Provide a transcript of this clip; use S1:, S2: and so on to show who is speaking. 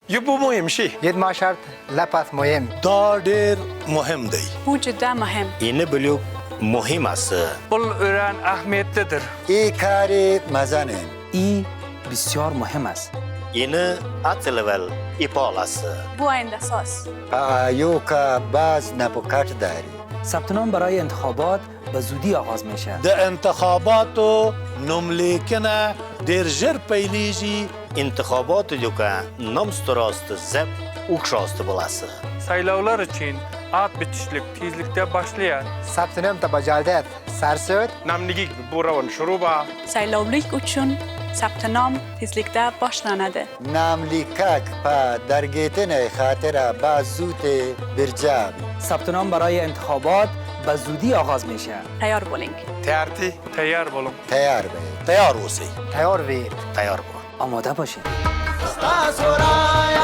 S1: یه بو مهم شي
S2: ید ما شرط لپس مهم
S3: دا ډیر مهم دی.
S4: Bu cidden mühim.
S5: Yeni bölük mühim ası.
S1: Bul öğren ahmetlidir.
S6: ای کاری مزنه
S7: ای بسیار مهم است.
S5: Yeni at level ipal ası.
S4: Bu ayında esas.
S6: ایو که باز نپوکت داری
S7: ثبت نام برای انتخابات به زودی آغاز میشه.
S3: د انتخاباتو نوملیکنه ډیر ژر پیلیږي.
S5: İntikhabat ediyorken namsturastı zep ukşastı bulası.
S1: Saylavlar için at bitişlik tezlikte başlayan
S2: ثبت نام تا بجالدت سرسد
S1: namligi bu ravan şuru ba.
S4: Saylavlik için ثبت نام tezlikte başlanadı.
S6: ناملیکک پا درگیتن خاطر باز زوت برجام
S7: ثبت نام برای انتخابات به زودی آغاز میشه.
S4: Tayar olun.
S1: Terti tayar bolun.
S6: تیار به
S3: تیار اوسئ.
S2: تیار وید
S5: Tayar bu.
S7: آماده باشید.
S6: ستاسو رای